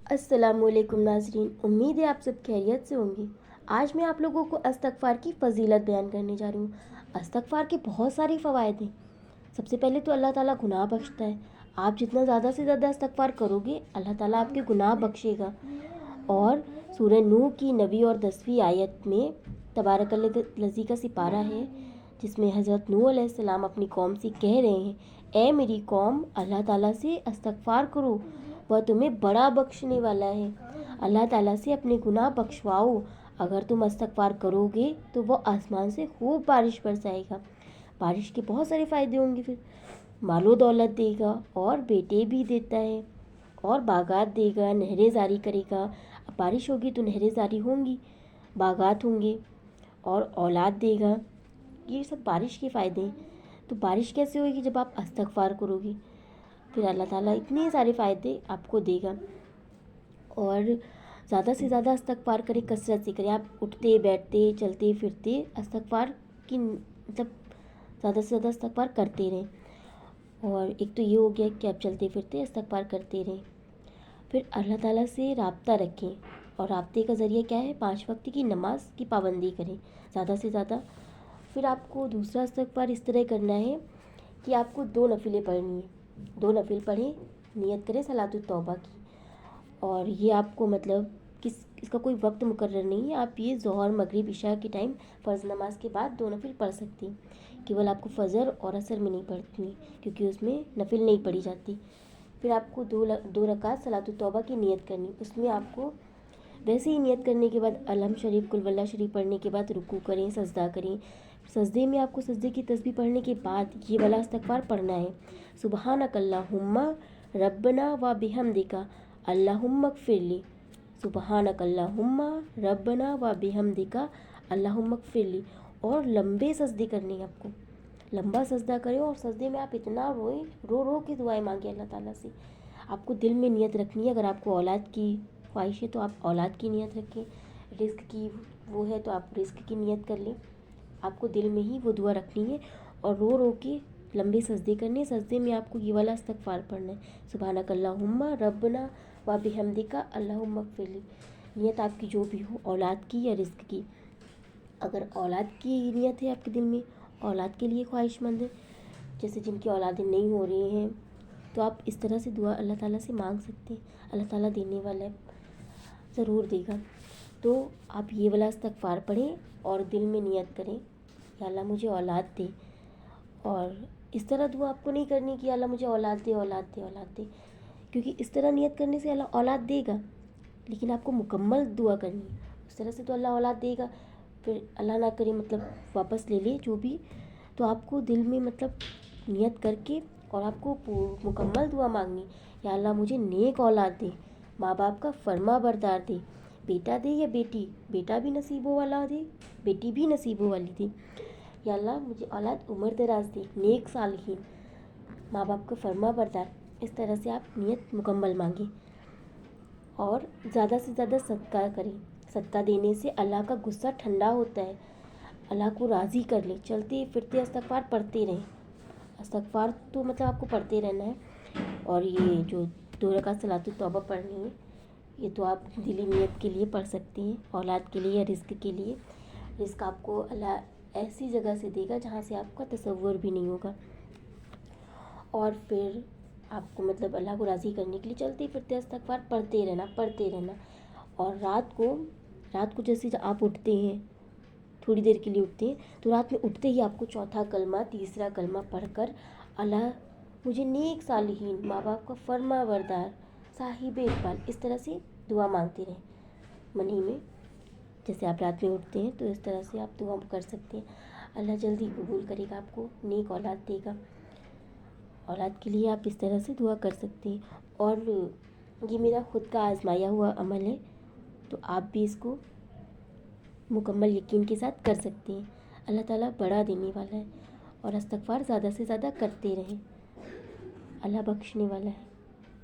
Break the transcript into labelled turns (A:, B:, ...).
A: السلام علیکم ناظرین، امید ہے آپ سب خیریت سے ہوں گے۔ آج میں آپ لوگوں کو استغفار کی فضیلت بیان کرنے جا رہی ہوں۔ استغفار کے بہت سارے فوائد ہیں۔ سب سے پہلے تو اللہ تعالیٰ گناہ بخشتا ہے۔ آپ جتنا زیادہ سے زیادہ استغفار کرو گے اللہ تعالیٰ آپ کے گناہ بخشے گا۔ اور سورہ نوح کی 9ویں اور 10ویں آیت میں تبارک الذی کا سپارہ ہے، جس میں حضرت نوح علیہ السلام اپنی قوم سے کہہ رہے ہیں، اے میری قوم، اللہ تعالیٰ سے استغفار کرو، وہ تمہیں بڑا بخشنے والا ہے۔ اللہ تعالیٰ سے اپنے گناہ بخشواؤ۔ اگر تم استغفار کرو گے تو وہ آسمان سے خوب بارش برسائے گا۔ بارش کے بہت سارے فائدے ہوں گے، پھر مال و دولت دے گا اور بیٹے بھی دیتا ہے اور باغات دے گا، نہریں جاری کرے گا۔ اب بارش ہوگی تو نہریں جاری ہوں گی، باغات ہوں گے اور اولاد دے گا۔ یہ سب بارش کے فائدے ہیں۔ تو بارش کیسے ہوگی؟ جب آپ استغفار کرو گے، پھر اللہ تعالیٰ اتنے سارے فائدے آپ کو دے گا۔ اور زیادہ سے زیادہ استغفار کریں، کثرت سے کریں۔ آپ اٹھتے بیٹھتے چلتے پھرتے استغفار کی مطلب زیادہ سے زیادہ استغفار کرتے رہیں۔ اور ایک تو یہ ہو گیا کہ آپ چلتے پھرتے استغفار کرتے رہیں۔ پھر اللہ تعالیٰ سے رابطہ رکھیں، اور رابطے کا ذریعہ کیا ہے؟ 5 وقت کی نماز کی پابندی کریں زیادہ سے زیادہ۔ پھر آپ کو دوسرا استغفار اس طرح کرنا ہے کہ آپ کو 2 نفلیں پڑھنی ہیں۔ 2 نفل پڑھیں، نیت کریں صلاۃ التوبہ کی۔ اور یہ آپ کو مطلب اس کا کوئی وقت مقرر نہیں ہے، آپ یہ ظہر مغرب عشاء کے ٹائم فرض نماز کے بعد 2 نفل پڑھ سکتی ہیں۔ کیول آپ کو فجر اور عصر میں نہیں پڑھنی، کیونکہ اس میں نفل نہیں پڑھی جاتی۔ پھر آپ کو 2 رکعت صلاۃ التوبہ کی نیت کرنی۔ اس میں آپ کو ویسے ہی نیت کرنے کے بعد الحمد شریف قل واللہ شریف پڑھنے کے بعد رکوع کریں، سجدہ کریں۔ سجدے میں آپ کو سجدے کی تسبیح پڑھنے کے بعد یہ والا استغفار پڑھنا ہے، سبحانک اللہم ربنا و بحمدک اللہم اغفر لی، سبحانک اللہم ربنا و بحمدک اللہم اغفر لی۔ اور لمبے سجدے کرنے ہیں آپ کو، لمبا سجدہ کریں، اور سجدے میں آپ اتنا روئیں، رو رو کے دعائیں مانگیں اللہ تعالیٰ سے۔ آپ کو دل میں نیت رکھنی ہے، اگر آپ کو اولاد کی خواہش ہے تو آپ اولاد کی نیت رکھیں، رزق کی وہ ہے تو آپ رزق کی نیت کر لیں۔ آپ کو دل میں ہی وہ دعا رکھنی ہے اور رو رو کے لمبے سجدے کرنے۔ سجدے میں آپ کو یہ والا استغفار پڑھنا ہے، سبحانک اللہم ربنا و بحمدک اللہم اغفر لی۔ نیت آپ کی جو بھی ہو، اولاد کی یا رزق کی۔ اگر اولاد کی نیت ہے آپ کے دل میں، اولاد کے لیے خواہش مند ہے، جیسے جن کی اولادیں نہیں ہو رہی ہیں، تو آپ اس طرح سے دعا اللہ تعالیٰ سے مانگ سکتے ہیں۔ اللہ تعالیٰ دینے والا ہے، ضرور دے گا۔ تو آپ یہ والا استغفار پڑھیں اور دل میں نیت کریں، یا اللہ مجھے اولاد دے۔ اور اس طرح دعا آپ کو نہیں کرنی کہ اللہ مجھے اولاد دے اولاد دے اولاد دے، کیونکہ اس طرح نیت کرنے سے اللہ اولاد دے گا، لیکن آپ کو مکمل دعا کرنی ہے۔ اس طرح سے تو اللہ اولاد دے گا، پھر اللہ نہ کرے مطلب واپس لے لے جو بھی، تو آپ کو دل میں مطلب نیت کر کے اور آپ کو مکمل دعا مانگنی، یا اللہ مجھے نیک اولاد دے، ماں باپ کا فرما بردار دے، بیٹا دے یا بیٹی، بیٹا بھی نصیبوں والا دے، بیٹی بھی نصیبوں والی دے، یا اللہ مجھے اولاد عمر دراز دے، نیک صالحین، ماں باپ کا فرما بردار۔ اس طرح سے آپ نیت مکمل مانگیں، اور زیادہ سے زیادہ صدقہ کریں۔ صدقہ دینے سے اللہ کا غصہ ٹھنڈا ہوتا ہے، اللہ کو راضی کر لیں۔ چلتے پھرتے استغفار پڑھتے رہیں، استغفار تو مطلب آپ کو پڑھتے رہنا ہے۔ اور یہ جو 2 رکعت صلاۃ التوبہ پڑھنی ہے، یہ تو آپ دلی نیت کے لیے پڑھ سکتے ہیں، اولاد کے لیے یا رزق کے لیے۔ رزق آپ کو اللہ ایسی جگہ سے دے گا جہاں سے آپ کا تصور بھی نہیں ہوگا۔ اور پھر آپ کو مطلب اللہ کو راضی کرنے کے لیے چلتے پھرتے استغفار پڑھتے رہنا۔ اور رات کو جیسے آپ اٹھتے ہیں، تھوڑی دیر کے لیے اٹھتے ہیں، تو رات میں اٹھتے ہی آپ کو چوتھا کلمہ تیسرا کلمہ پڑھ کر اللہ مجھے نیک صالحین، ماں باپ کا فرما بردار، صاحب اقبال، اس طرح سے دعا مانگتے رہیں منی میں۔ جیسے آپ رات میں اٹھتے ہیں تو اس طرح سے آپ دعا کر سکتے ہیں۔ اللہ جلدی قبول کرے گا، آپ کو نیک اولاد دے گا۔ اولاد کے لیے آپ اس طرح سے دعا کر سکتے ہیں۔ اور یہ میرا خود کا آزمایا ہوا عمل ہے، تو آپ بھی اس کو مکمل یقین کے ساتھ کر سکتے ہیں۔ اللہ تعالیٰ بڑا دینے والا ہے، اور استغفار زیادہ سے زیادہ کرتے رہیں، اللہ بخشنے والا ہے۔